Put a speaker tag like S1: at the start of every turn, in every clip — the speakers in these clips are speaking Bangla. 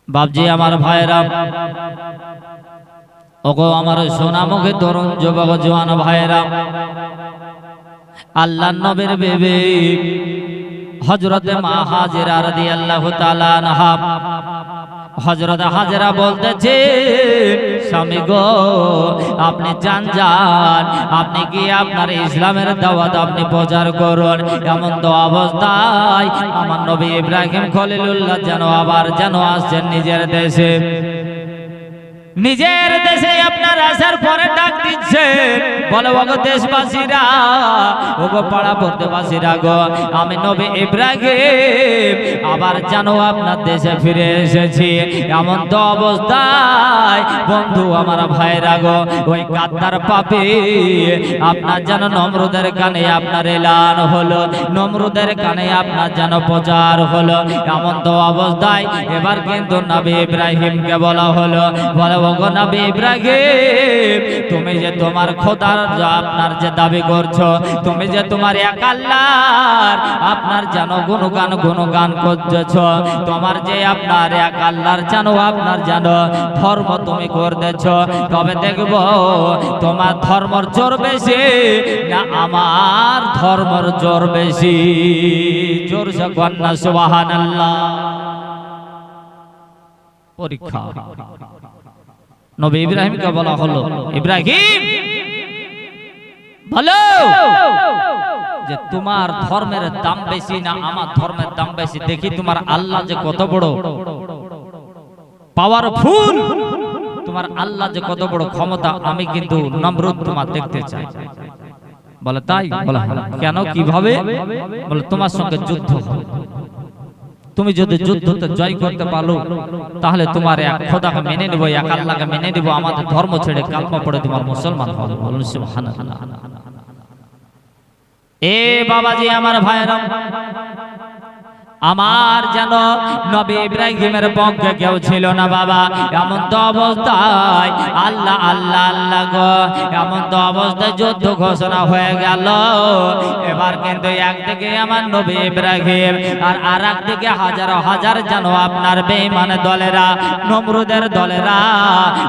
S1: বাপজি আমার ভাইরা, ওগো আমার সোনামুখী তরুণ যুবক জওয়ান ভাইরা, আল্লাহর নবীর বিবি হযরতে মা হাজেরা রাদিয়াল্লাহু তাআলা আনহা, হযরত হাজেরা বলতেছে, স্বামী গো আপনি যান, আপনি কি আপনার ইসলামের দাওয়াত আপনি প্রচার করুন। এমন তো অবস্থায় আমার নবী ইব্রাহিম খলিলুল্লাহ যেন আসছেন নিজের দেশে। নিজের দেশে আপনার আসার পরে ডাক দিচ্ছেন, বলো ওগো দেশবাসীরা, ওগো পাড়া প্রতিবাসীরা গো, আমি নবী ইব্রাহিম আবার যেন আপনার দেশে ফিরে এসেছি। এমন তো অবস্থায় বন্ধু আমার ভাইরা গো, ওই গাদ্দার পাপী আপনার যেন নমরুদের কানে আপনার এলান হলো, নমরুদের কানে আপনার যেন প্রচার হলো। এমন তো অবস্থায় এবার কিন্তু নবী ইব্রাহিমকে বলা হলো, বলো ওগো নবী ইব্রাহিম, তুমি যে তোমার খোদার আপনার যে দাবি করছো, তুমি যে তোমার এক আল্লাহর আপনার যেন গুণগান করতেছ, তোমার যে আপনার এক আল্লাহর যেন আপনার যেন ধর্ম তুমি করতেছ, তবে দেখব তোমার ধর্মর জোর বেশি না আমার ধর্মর জোর বেশি। জোরসে কন্যা সুবহানাল্লাহ। পরীক্ষা নবী ইব্রাহিমকে বলা হলো, ইব্রাহিম বলো যে তোমার ধর্মের দাম বেশি না আমার ধর্মের দাম বেশি, দেখি তোমার আল্লাহ যে কত বড় পাওয়ারফুল, তোমার আল্লাহ যে কত বড় ক্ষমতা, আমি কিন্তু নমরুদ তোমার দেখতে চাই। বলে তাই? বলে কেন, কিভাবে? বলে তোমার সঙ্গে যুদ্ধ হবে, তুমি যদি যুদ্ধতে জয় করতে পারো তাহলে তোমার এক খোদাকে মেনে নেব, এক আল্লাহকে মেনে নেব, আমাদের ধর্ম ছেড়ে কালমা পড়ে তোমার মুসলমান হবে। বলুন সুবহানাল্লাহ। এ বাবাজি আমার ভাইরা, আমার যেন নবী ইব্রাহিমের পক্ষে কেউ ছিল না বাবা। এমন তো অবস্থায় আল্লাহ আল্লাহ আল্লাহ গো, এমন তো অবস্থায় যুদ্ধ ঘোষণা হয়ে গেল। এবার কিন্তু একদিকে আমার নবী ইব্রাহিম আর একদিকে হাজার হাজার যেন আপনার বেঈমান দলেরা, নমরুদের দলেরা,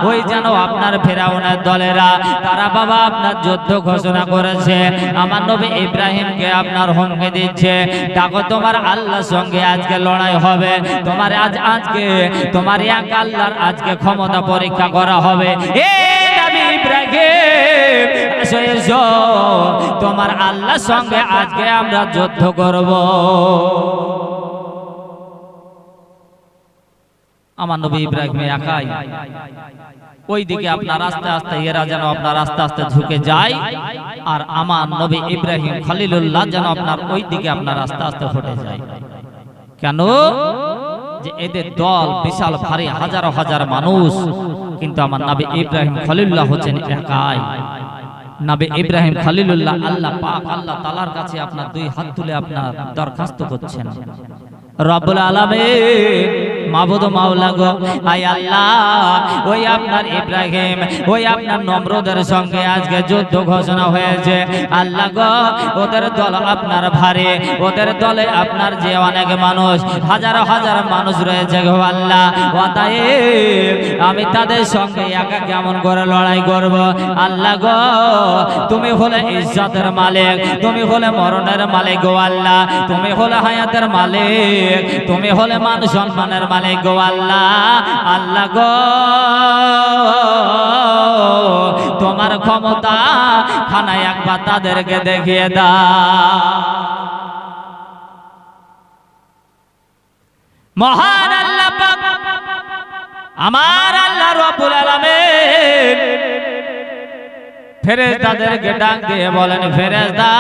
S1: ওই যেন আপনার ফিরাউনের দলেরা, তারা বাবা আপনার যুদ্ধ ঘোষণা করেছে। আমার নবী ইব্রাহিমকে আপনার হুমকি দিচ্ছে, দেখো তোমার আল্লাহ আজকে লড়াই হবে, তোমার আজকে তোমার এক আল্লাহর আজকে ক্ষমতা পরীক্ষা করা হবে। এ নবী ইব্রাহিম এসো এসো, তোমার আল্লাহর সঙ্গে আজকে আমরা যুদ্ধ করব। আমার নবী ইব্রাহিম একাই, ওইদিকে আপনার আস্তে আস্তে এরা যেন আপনার আস্তে আস্তে ঝুঁকে যায়, আর আমার নবী ইব্রাহিম খলিলুল্লাহ যেন আপনার ওইদিকে আপনার আস্তে আস্তে হটে যায়। কেন? যে এদের দল বিশাল ভারী, হাজার হাজার মানুষ, কিন্তু আমার নবী ইব্রাহিম খলিলুল্লাহ হচ্ছেন একাই। নবী ইব্রাহিম খলিলুল্লাহ আল্লাহ পাক আল্লাহ তাআলার কাছে আপনার দুই হাত তুলে আপনার দরখাস্ত করছেন, রব্বুল আলামিন মাবুদ মাওলা গো, আয় আল্লাহ ওই আপনার ইব্রাহিম ওই আপনার নমরুদের সঙ্গে আজকে যুদ্ধ ঘোষণা হয়েছে, আল্লাহ গো ওদের দল আপনার ভারী, ওদের দলে আপনার যে অনেক মানুষ, হাজার হাজার মানুষ রয়েছে গো আল্লাহ, অতএব আমি তাদের সঙ্গে একা কেমন করে লড়াই করব। আল্লাহ গো তুমি হলে ইজ্জতের মালিক, তুমি হলে মরণের মালিক গো আল্লাহ, তুমি হলে হায়াতের মালিক, তুমি হলে মান সম্মানের মালিক গো আল্লাহ। আল্লাহ গো তোমার ক্ষমতা খানা একবার তাদেরকে দেখিয়ে দাও। মহান আল্লাহ পাক আমার আল্লাহ রব্বুল আলামিন ফেরেশতাদেরকে ডাক দিয়ে বলেন, ফেরেশতা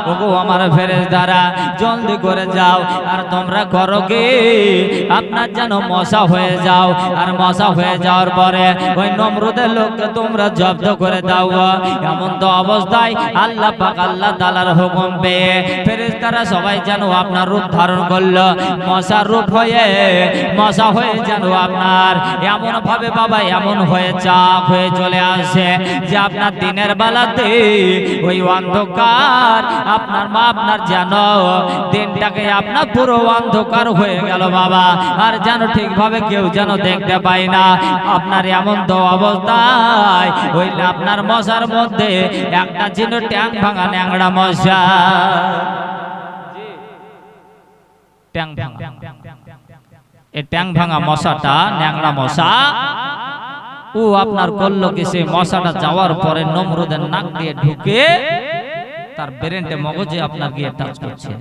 S1: ওগো আমার ফেরেশতারা জলদি করে যাও, আর তোমরা করো কি আপনার যেন মশা হয়ে যাও, আর মশা হয়ে যাওয়ার পরে ওই নমরুদের লোককে তোমরা জব্দ করে দাও। এমন তো অবস্থায় আল্লাহ পাক আল্লাহ তাআলার হুকুম পেয়ে ফেরেশতারা সবাই যেন আপনার রূপ ধারণ করলো, মশার রূপ হয়ে মশা হয়ে যেন আপনার এমন ভাবে বাবা এমন হয়ে চাপ হয়ে চলে আসে যে আপনার দিনের বেলাতে ওই অন্ধকার আপনার মা আপনার যেন দিনটাকে আপনার পুরো অন্ধকার হয়ে গেল বাবা, আর যেন ঠিকভাবে কেউ যেন দেখতে পায় না। আপনার এমন তো অবস্থায় ওই আপনার মশার মধ্যে একটা ছিল ট্যাং ভাঙা ন্যাংরা মশা, ট্যাং ভাঙা, এই ট্যাং ভাঙা মশাটা ন্যাংরা মশা ও আপনার করলো কি, সেই মশাটা যাওয়ার পরে নমরুদের নাক দিয়ে ঢুকে তার ব্রেনটে মগজে আপনার গিয়ে টাচ করছে।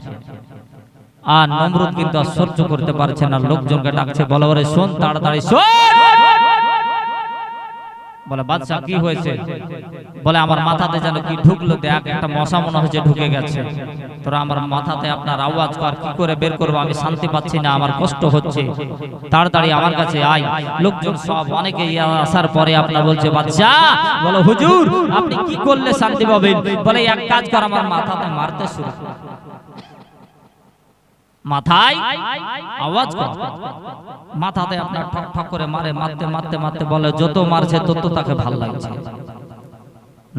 S1: আর নমরুদ কিন্তু আর সহ্য করতে পারছে না, লোকজনকে ডাকছে, বলে ওরে শোন, তাড়াতাড়ি শোন। বলে বাদশা কি হয়েছে? বলে আমার মাথাতে যেন কি ঢুকলো, দেখ একটা মশা মনে হচ্ছে ঢুকে গেছে। তোরা আমার মাথাতে আপনার আওয়াজ কর, কি করে বের করবো, আমি শান্তি পাচ্ছি না, আমার কষ্ট হচ্ছে, তাড়াতাড়ি আমার কাছে আয়। লোকজন সব অনেকে আসার পরে আপনার বলছে বাদশা, বলে হুজুর আপনি কি করলে শান্তি পাবেন? বলে এক কাজ কর, আমার মাথাতে মারতে শুরু কর, মাথায় আওয়াজ কর, মাথাতে আপনার ঠক ঠক করে মারে, মারতে মারতে মারতে বলে যত মারছে তত তাকে ভাল লাগছে।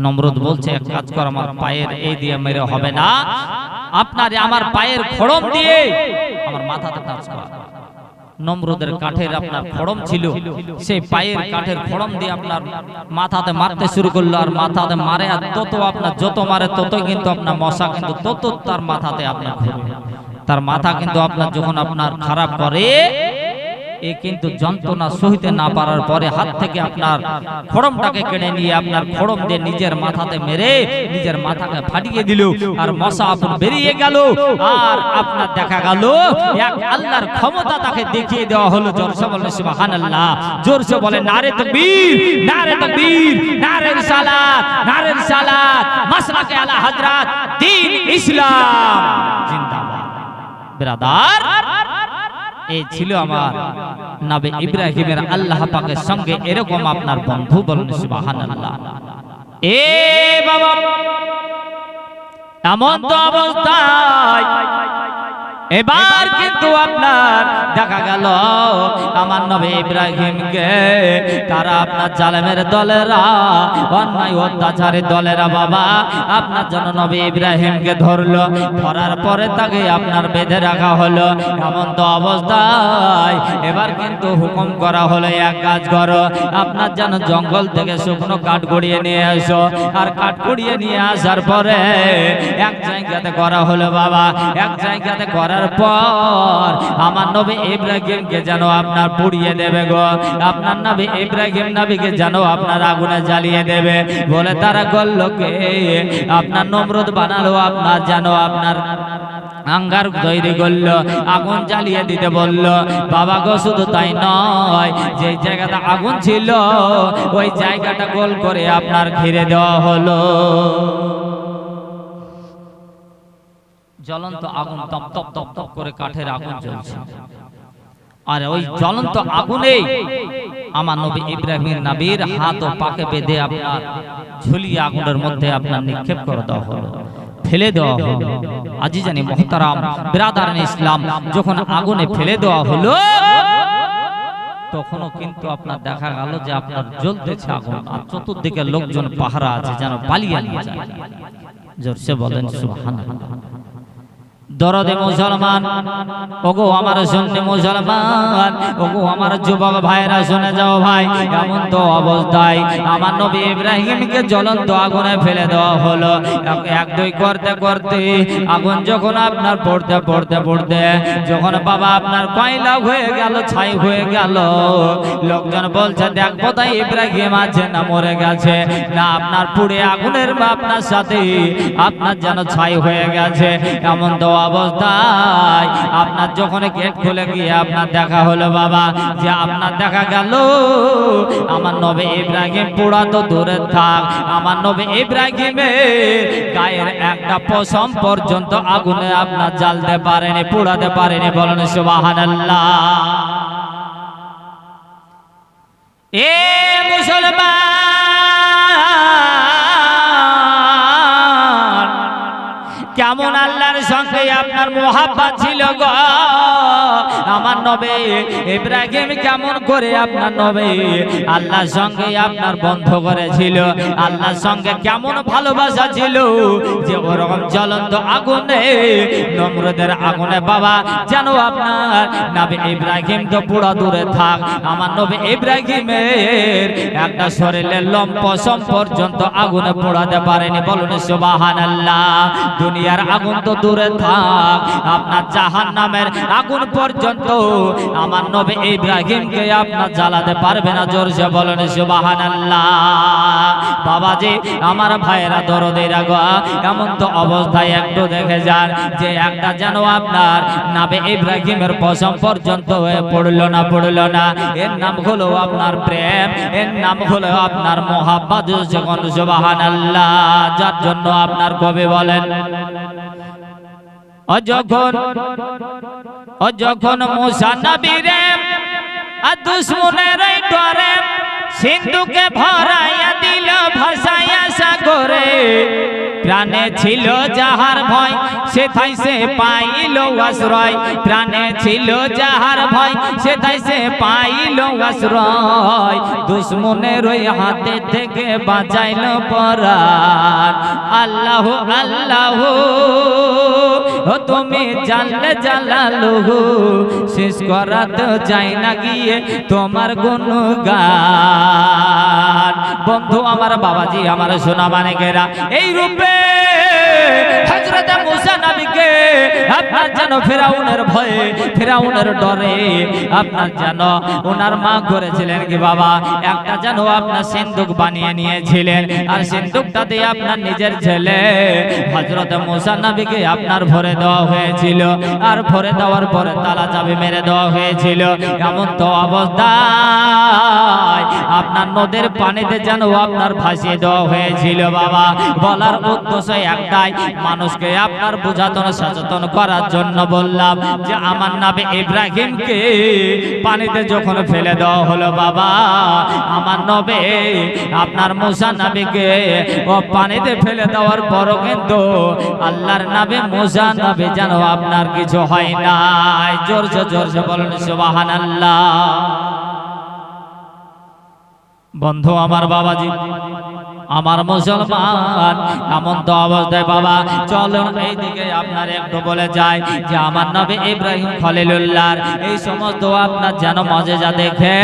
S1: নমরুদ বলছে এক কাজ কর, আমার পায়ের এই দিয়ে মেরে হবে না, আপনার আমার পায়ের খড়ম দিয়ে আমার মাথাতে টাচ কর। নমরুদের কাঠের আপনার খড়ম ছিল, সেই পায়ের কাঠের খড়ম দিয়ে আপনার মাথাতে মারতে শুরু করলো, আর মাথাতে মারে, আর তত আপনার যত মারে তত কিন্তু আপনার মশা কিন্তু তত তার মাথাতে আপনার ঘুরবে। তার মাথা কিন্তু আপনার যখন আপনার খারাপ করে, এ কিন্তু যন্ত্রণা সহিতে না পারার পরে হাত থেকে আপনার খড়মটাকে কেড়ে নিয়ে আপনার খড়ম দিয়ে নিজের মাথাতে মেরে নিজের মাথাকে ফাটিয়ে দিল, আর মশা আপনার বেরিয়ে গেল। আর আপনার দেখা গেল এক আল্লাহর ক্ষমতা তাকে দেখিয়ে দেওয়া হলো। জোরসে বলেন সুবহানাল্লাহ, জোরসে বলেন নারে তাকবীর, নারে তাকবীর, নারে রিসালাত, নারে রিসালাত, মাসলাকে আলা হযরত দ্বীন ইসলাম জিন্দাবাদ। ব্রাদার, এই ছিল আমার নবী ইব্রাহিমের আল্লাহ পাকের সঙ্গে এরকম আপনার বন্ধু। বলুন সুবহানাল্লাহ। এ বাবা, এমন তো অবস্থায় এবার কিন্তু আপনার দেখা গেল আমার নবী ইব্রাহিমকে তারা আপনার জালেমের দলেরা, অন্যায় অত্যাচারী দলেরা বাবা আপনার জন্য নবী ইব্রাহিমকে ধরলো, ধরার পরে তাকে আপনার বেঁধে রাখা হলো। এমন তো অবস্থায় এবার কিন্তু হুকুম করা হলো এক কাজ করো, আপনার যেন জঙ্গল থেকে শুকনো কাঠ গড়িয়ে নিয়ে আসো। আর কাঠ গড়িয়ে নিয়ে আসার পরে এক জায়গাতে করা হলো বাবা, এক জায়গাতে করার পর আমার নবী ইব্রাহিমকে যেন আপনার পুড়িয়ে দেবে গো, আপনার নবী ইব্রাহিম নবীকে যেন আপনার আগুনে জ্বালিয়ে দেবে বলে তারা করলো কে, আপনার নমরুদ বানালো আপনার যেন আপনার আঙ্গার তৈরি করলো, আগুন জ্বালিয়ে দিতে বললো। বাবা গো শুধু তাই নয়, যে জায়গাটা আগুন ছিল ওই জায়গাটা গোল করে আপনার ঘিরে দেওয়া হলো। জ্বলন্ত আগুন তপ তপ তপ তপ করে কাঠের আগুন জ্বলছে, আর ওই জ্বলন্ত আগুনে আমার নবী ইব্রাহিম নবীর হাত ও পাকে বেঁধে আপনার ঝুলিয়ে আগুনের মধ্যে আপনার নিক্ষেপ করে দেওয়া হলো, ফেলে দেওয়া হলো। আজিজানি মুহতারাম বিরাদারান ইসলাম, যখন আগুনে ফেলে দেওয়া হলো তখনও কিন্তু আপনার দেখা গেল যে আপনার জ্বলতেছে আগুন, আর চতুর্দিকে লোকজন পাহারা আছে যেন পালিয়ে নিয়ে যায়। জোরসে বলেন সুবহানাল্লাহ। দরদে মুসলমান, ওগো আমার শুনতে মুসলমান, ওগো আমার যুবক ভাইরা শুনে যাও ভাই, এমন তো অবস্থায় আমার নবী ইব্রাহিমকে জ্বলন্ত আগুনে ফেলে দেওয়া হলো। এক দুই করতে করতে আগুন যখন আপনার পড়তে পড়তে পড়তে যখন বাবা আপনার কয়লা হয়ে গেল, ছাই হয়ে গেল, লোকজন বলছে দেখ বোধহয় ইব্রাহিম আছে না মরে গেছে, না আপনার পুড়ে আগুনের আপনার সাথে আপনার যেন ছাই হয়ে গেছে। এমন তো অবস্থায় আপনার যখন গেট খুলে গিয়ে আপনার দেখা হলো বাবা, যে আপনার দেখা গেল আমার নবী ইব্রাহিম পোড়া তো দূরে থাক, আমার নবী ইব্রাহিমের গায়ের একটা পশম পর্যন্ত আগুনে আপনার জ্বালতে পারেনি, পোড়াতে পারেনি। বলেন সুবহানাল্লাহ। এ মুসলমান, কেমন আল্লাহর সঙ্গে আপনার মোহাব্বত ছিল গো, আমার নবী ইব্রাহিম কেমন করে আপনার নবী আল্লাহর সঙ্গে আপনার বন্ধ করেছিল, আল্লাহর সঙ্গে কেমন ভালোবাসা ছিল যে ওরকম জ্বলন্ত আগুনে নমরুদের আগুনে বাবা যেন আপনার নবী ইব্রাহিম তো পুরো দূরে থাক, আমার নবী ইব্রাহিমের একটা শরীরের লম্পসম পর্যন্ত আগুনে পোড়াতে পারেনি। বলুন সুবহানাল্লাহ। দুনিয়ার আগুন তো দূরে থাক, আপনার জাহান্নামের আগুন পর্যন্ত আমার নবী ইব্রাহিমকে আপনার জ্বালাতে পারবে না। জোরসে বলুন সুবহানাল্লাহ। বাবাজি আমার ভাইয়েরা দরদিরা গো, এমন তো অবস্থায় একটু দেখে যান যে একটা যেন আপনার নবী ইব্রাহিমের পশম পর্যন্ত হয়ে পড়লো না। এর নাম হলো আপনার প্রেম, এর নাম হলো আপনার মোহাব্বত। যখন সুবহানাল্লাহ, যার জন্য আপনার কবি বলেন যখন মুসা নবীরে দুশমনের ডরে সিন্ধুকে ভরাইয়া দিল ভাসাইয়া সাগরে, প্রাণে ছিল যাহার ভয় সেথায় সে পাইল আশ্রয়, প্রাণে ছিল যাহার ভয় সেথায় সে পাইল আশ্রয়, দুশমনের ওই হাতে থেকে বাঁচাইল পরাণ। আল্লাহ আল্লাহ ও তুমি জানলে জালালুহু, শেষ করা তো যায় না গিয়ে তোমার গুণগান। বন্ধু আমার বাবাজি আমার সোনা মানিকেরা, এই রূপে হযরত মুসা নবীকে আপনার যেন ফেরাউনের ভয়ে ফেরাউনের ডরে আপনার যেন ওনার মা করেছিলেন কি বাবা একটা যেন আপনার সিন্ধুক বানিয়ে নিয়েছিলেন, আর সিন্ধুকটা দিয়ে আপনার নিজের ছেলে হযরত মুসা নবীকে আপনার ভরে দেওয়া হয়েছিল, আর ভরে দেওয়ার পরে তালা চাবি মেরে দেওয়া হয়েছিল। এমন তো অবস্থায় আপনার নদীর পানিতে যেন আপনার ভাসিয়ে দেওয়া হয়েছিল। বাবা বলার উদ্দেশ্য একটাই, মানুষকে আপনার বোঝাতন সচেতন করার জন্য বললাম যে আমার নবী ইব্রাহিমকে পানিতে যখন ফেলে দেওয়া হলো বাবা, আমার নবী আপনার মুসা নবীকে ও পানিতে ফেলে দেওয়ার পরও কিন্তু আল্লাহর নবী মুসা নবী যেন আপনার কিছু হয় নাই। জোরসে জোরসে বলুন সুবহানাল্লাহ। বন্ধু আমার বাবাজি আমার মুসলমান, এমন তো অবস্থায় বাবা চলুন এইদিকে আপনার একটু বলে যায় যে আমার নবী ইব্রাহিম খলিলুল্লাহর এই সমস্ত আপনার যেন মজেজা দেখে,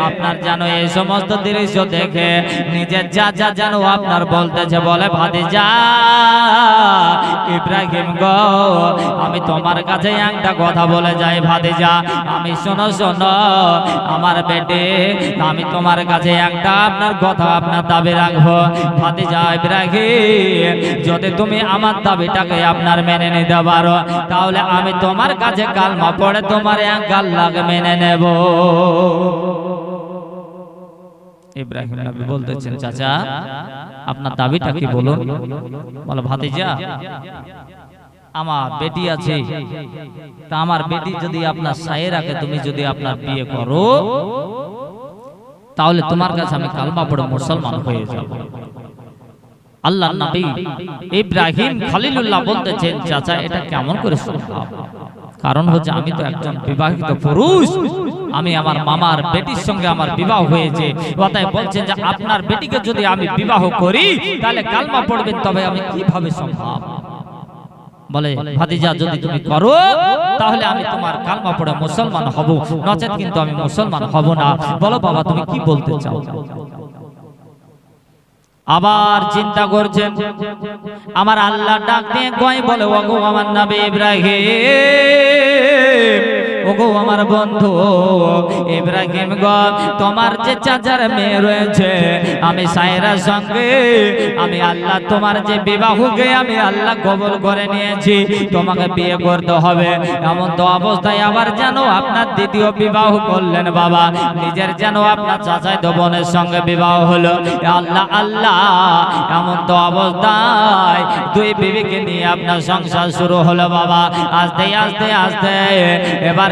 S1: আপনার যেন এই সমস্ত দৃশ্য দেখে নিজের যা যা যেন আপনার বলতেছে, বলে ভাতিজা ইব্রাহিম গো, আমি তোমার কাছে একটা কথা বলে যাই ভাতিজা, আমি শোনো আমার বেটে, আমি তোমার কাছে একটা আপনার কথা আপনার দাবি রাখবো ভাতিজা ইব্রাহিম, যদি তুমি আমার দাবিটাকে আপনার মেনে নিতে পারো তাহলে আমি তোমার কাছে কালমা পড়ে তোমার এক আল্লাহকে মেনে নেব। ইব্রাহিম নবী বলতেছেন চাচা আপনার দাবিটা কি বলুন। বলে ভাতিজা আমার বেটি আছে, তা আমার বেটি যদি আপনার সায়েরাকে তুমি যদি আপনার বিয়ে করো তাহলে তোমার কাছে আমি কালমা পড়ে মুসলমান হয়ে যাব। আল্লাহর নবী ইব্রাহিম খলিলুল্লাহ বলতেছেন চাচা এটা কেমন করে সম্ভব, কারণ হচ্ছে আমি তো একজন বিবাহিত পুরুষ, আমি আমার মামার বেটির সঙ্গে আমার বিবাহ হয়েছে, অতএব বলছেন যে আপনার বেটিকে যদি আমি বিবাহ করি তাহলে কালমা পড়বেন, তবে আমি কিভাবে সম্ভব। বলে ভাতিজা যদি তুমি করো তাহলে আমি তোমার কালমা পড়ে মুসলমান হব, নচেত কিন্তু আমি মুসলমান হব না। বলো বাবা তুমি কি বলতে চাও। আবার চিন্তা করছেন, আমার আল্লাহ ডাক দিয়ে কয় বলে ওগো আমার নবী ইব্রাহিম, ওগো আমার বন্ধু ইব্রাহিম গো, তোমার যে চাচার মেয়ে রয়েছে আমি সায়রার সঙ্গে আমি আল্লাহ তোমার যে বিবাহকে আমি আল্লাহ কবুল করে নিয়েছি, তোমাকে বিয়ে করতে হবে। এমন তো অবস্থায় আবার যেন আপনার দ্বিতীয় বিবাহ করলেন বাবা, নিজের যেন আপনার চাচাতো বোনের সঙ্গে বিবাহ হলো। আল্লাহ আল্লাহ, এমন তো অবস্থায় দুই বিবিকে নিয়ে আপনার সংসার শুরু হলো বাবা। আস্তে আস্তে আস্তে এবার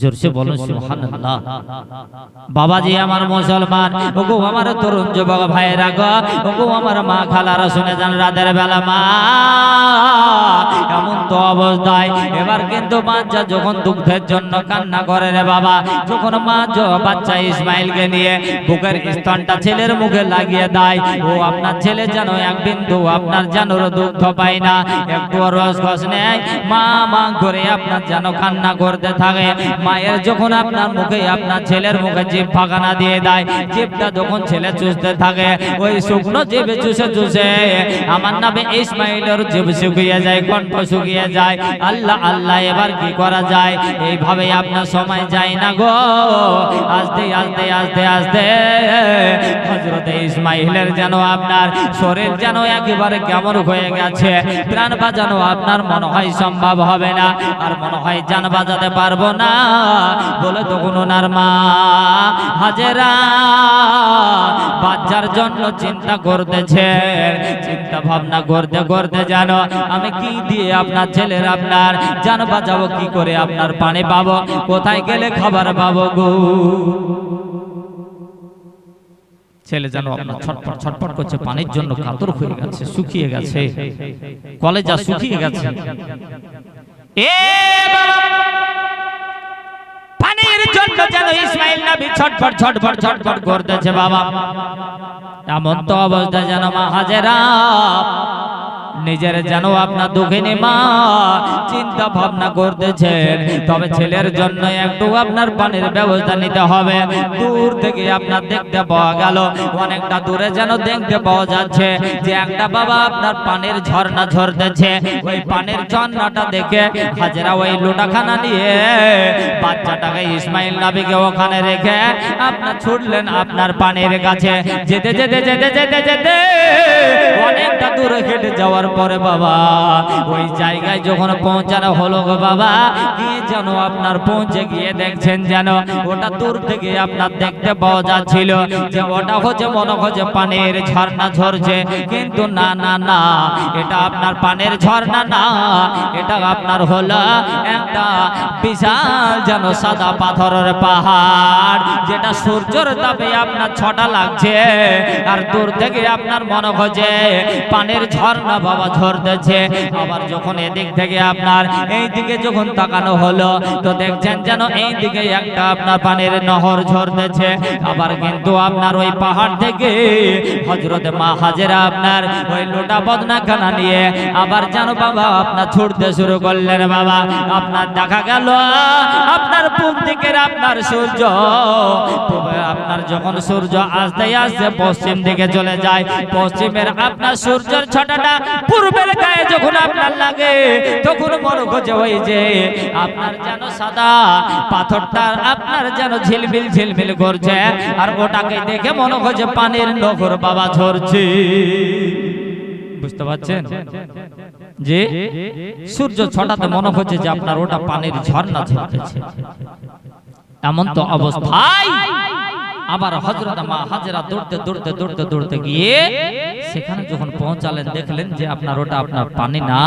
S1: জোরসে বলুন সুবহানাল্লাহ। বাবাজি আমার মুসলমান, ওগো আমার তরুণ যুবক ভাইরা গো, ওগো আমার মা খালারা শুনে যান, রাতের বেলা মা এমন তো অবস্থায় এবার কিন্তু বাচ্চা যখন দুগ্ধের জন্য কান্না করে রে বাবা, যখন মা বাচ্চা ইসমাইলকে নিয়ে বুকের স্তনটা ছেলের মুখে লাগিয়ে দেয়, ও আপনার ছেলে যেন এক বিন্দু আপনার জানোর দুগ্ধ পায় না, একটু রসকস নেয়, মা মা করে আপনার যেন কান্না করতে থাকে। মায়ের যখন আপনার মুখে আপনার ছেলের মুখে জিভ ফাঁকানা দিয়ে দেয়, জিভটা যখন ছেলে চুষতে থাকে, ওই শুকনো জিভে চুষে চুষে আমার নবী ইসমাইলের জিভ শুকিয়ে যায়, কণ্ঠ শুকিয়ে যায়। আল্লাহ আল্লাহ, এবার কি করা যায়? এইভাবে আপনার সময় যায় না গো, আস্তে আস্তে আস্তে আস্তে হযরত ইসমাইলের যেন আপনার শরীর যেন একেবারে কেমন হয়ে গেছে, প্রাণ বাঁচানো আপনার মনে হয় সম্ভব হবে না, আর মনে হয় জান বাঁচাতে পারবো না বলে তখন ওনার মা হাজেরা বাচ্চার জন্য চিন্তা করতেছে, চিন্তা ভাবনা করতে করতে জানো আমি কি দিয়ে আপনার ছেলের আপনার জান বাঁচাবো, কি করে আপনার পানি পাবো, কোথায় গেলে খাবার পাবো গো। ছেলে যেন আপনার ছটফট ছটফট করছে, পানির জন্য কাতর হয়ে গেছে, শুকিয়ে গেছে, কলেজা শুকিয়ে গেছে। এ বাবা, পানির জন্য যেন ইসমাইল নবী ছটফট ছটফট ছটফট করতেছে বাবা। এমন তো অবস্থা যেন মা হাজেরা নিজের যেন আপনার দুঃখিনী মা চিন্তা ভাবনা করতেছেন, তবে ছেলের জন্য একটু আপনার পানির ব্যবস্থা নিতে হবে। দূর থেকে আপনার দেখতে পাওয়া গেল, অনেকটা দূরে যেন দেখতে পাওয়া যাচ্ছে যে একটা বাবা আপনার পানির ঝর্ণা ঝরতেছে। ওই পানির ঝর্ণাটা দেখে হাজেরা ওই লোটাখানা নিয়ে বাচ্চাটাকে ইসমাইল নবীকে ওখানে রেখে আপনার ছুটলেন আপনার পানির কাছে। যেতে যেতে যেতে যেতে যেতে অনেকটা দূরে হেঁটে যাওয়ার পরে বাবা ওই জায়গায় যখন পৌঁছানো হলো গো বাবা, গিয়ে যেন আপনার পৌঁছে গিয়ে দেখছেন যেন ওটা দূর থেকে আপনার দেখতে পাওয়া যাচ্ছিল যে ওটা হচ্ছে মনে হচ্ছে পানির ঝর্ণা ঝরছে, কিন্তু না না না, এটা আপনার পানির ঝর্ণা না, এটা আপনার হলো একটা বিশাল যেন সাদা পাথরের পাহাড়, যেটা সূর্যের তাপে আপনার ছটা লাগছে, আর দূর থেকে আপনার মনে হচ্ছে পানির ঝর্ণা বাবা ঝরতেছে। আবার যখন এদিক থেকে আপনার এই দিকে যখন তাকানো হলো, তো দেখছেন যেন এই দিকে একটা আপনার পানির নহর ঝরতেছে। আবার কিন্তু আপনার ওই পাহাড় থেকে হযরত মা হাজেরা আপনার ওই লোটা বদনাখানা নিয়ে আবার যেন বাবা আপনার ছুটতে শুরু করলেন বাবা। আপনার দেখা গেল আপনার পূব দিকের আপনার সূর্য, আপনার যখন সূর্য আস্তে আস্তে পশ্চিম দিকে চলে যায়, পশ্চিমের আপনার সূর্যের ছটাটা পূর্বের গায়ে যখন আপনার লাগে, তখন মনে হচ্ছে ওই যে আপনার যেন সাদা পাথরটা আপনার যেন ঝিলমিল ঝিলমিল করছে, আর ওটাকে দেখে মনে হচ্ছে পানির নহর বাবা ঝরছে। বুঝতে পারছেন যে সূর্য ছটাতে মনে হচ্ছে যে আপনার ওটা পানির ঝর্ণা ঝরতেছে। এমন তো অবস্থায় আবার হযরত মা হাজেরা দৌড়তে দৌড়তে দৌড়তে দৌড়তে গিয়ে সেখানে যখন পৌঁছালেন, দেখলেন যে আপনার ওটা আপনার পানি না,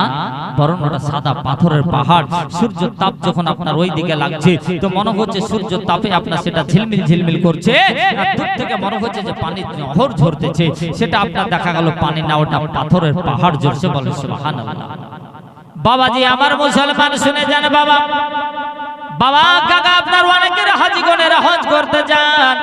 S1: বরং ওটা সাদা পাথরের পাহাড়। সূর্য তাপ যখন আপনার ওই দিকে লাগছে, তো মনে হচ্ছে সূর্য তাপে আপনার সেটা ঝিলমিল ঝিলমিল করছে, আর দূর থেকে মনে হচ্ছে যে পানির নহর ঝরতেছে। সেটা আপনার দেখা গেল পানি না, ওটা পাথরের পাহাড় ঝরছে। বলে সুবহানাল্লাহ। বাবাজি আমার মুসলমান শুনে যান বাবা, বাবা কাকা আপনার অনেকের হাজিগণেরা হজ করতে যান,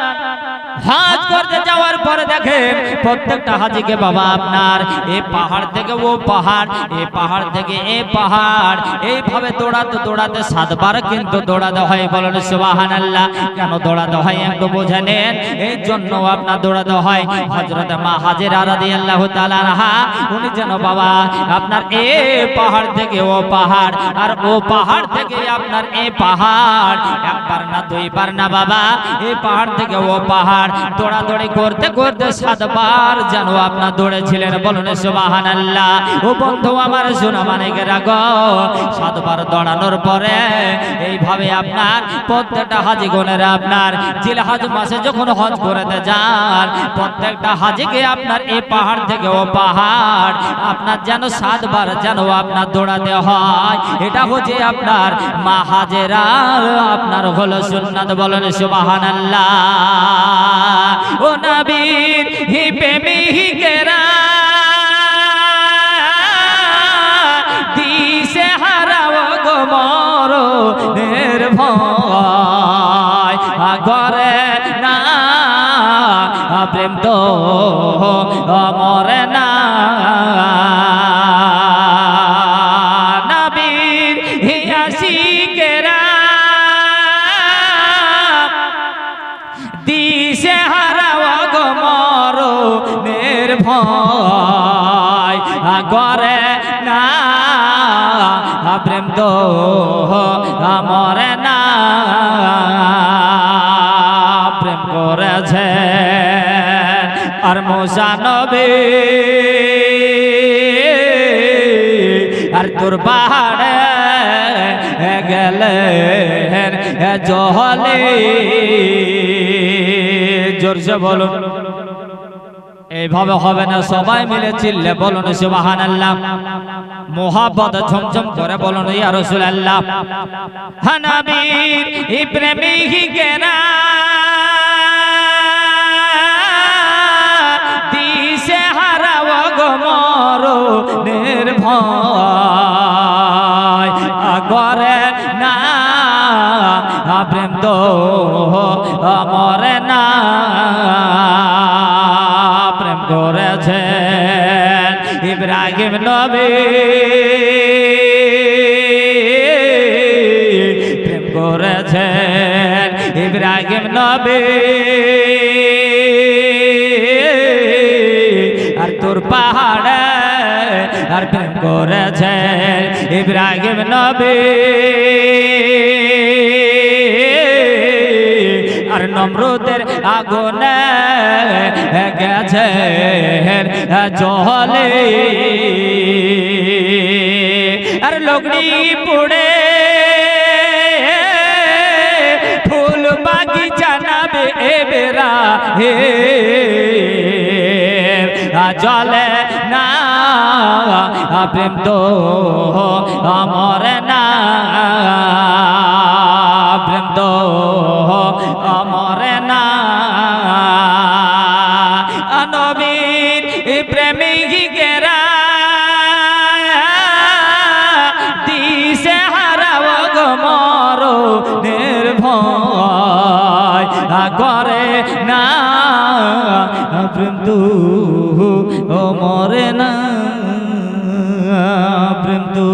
S1: হজ করতে যাওয়ার পরে দেখেন প্রত্যেকটা হাজিকে বাবা আপনার এই পাহাড় থেকে ও পাহাড়, এই পাহাড় থেকে এই পাহাড়, এইভাবে দৌড়াতে দৌড়াতে 7 বার কিন্তু দৌড়াতে হয়। বলেন সুবহানাল্লাহ। কেন দৌড়াতে হয় একটু বুঝে নেন। এই জন্য আপনার দৌড়াতে হয়, হযরত মা হাজেরা রাদিয়াল্লাহু তাআলা আনহা উনি যেন বাবা আপনার এই পাহাড় থেকে ও পাহাড়, আর ও পাহাড় থেকে আপনার এই পাহাড়, একবার না দুইবার না বাবা, এই পাহাড় থেকে ও পাহাড় পাহাড় দৌড়াদৌড়ি করতে করতে 7 বার যেন আপনার দৌড়েছিলেন, বলুন সুবহানাল্লাহ। ও বন্ধু আমার শোনা মানিকেরা গো, 7 বার দৌড়ানোর পরে এইভাবে আপনার প্রত্যেকটা হাজিগণের আপনার জিলহজ মাসে যখন হজ করতে যান, প্রত্যেকটা হাজিকে আপনার এই পাহাড় থেকে ও পাহাড় আপনার যেন 7 বার যেন আপনার দৌড়াতে হয়। এটা হচ্ছে আপনার মা হাজেরা আপনার হলো সুন্নাত, বলেন সুবহানাল্লাহ। ও নবীর হি প্রেমিকেরা দিশে হারাও গো মরণের ভয়, করে না প্রেম তো মরে না। নবীর আশিকেরা দিশে হারাও গো মরণের ভয়, করে না প্রেম তো মরে না। প্রেম করেছে আর মুসা নবী আর তোর পাহাড়ে গেলেন জহলে। জোরসে বলুন, এইভাবে হবে না, সবাই মিলে চিল্লে বলুন সুবহানাল্লাহ। মোহাব্বত ঝমঝম করে বলুন ইয়া রাসূলুল্লাহ। নবীর প্রেমিকেরা দিশে হারাও গো মরণের ভয়, করে না প্রেম তো মরে না। প্রেম করেছেন ইব্রাহিম নবী, প্রেম করেছেন ইব্রাহিম নবী আর তোর পাহাড়ে আর প্রেম করেছেন ইব্রাহিম নবী আর নমরুদের আগুনে গেছে জহলে। আর লগড়ি পুড়ে ফুল বাগিচা নাবে এবেরা হে জলে না প্রেম তো মরে না। প্রেম তো মরে না। নবীর প্রেমিকেরা দিশে হারাও গো মরণের ভয়, করে না প্রেম তো মরে না। প্রেম তো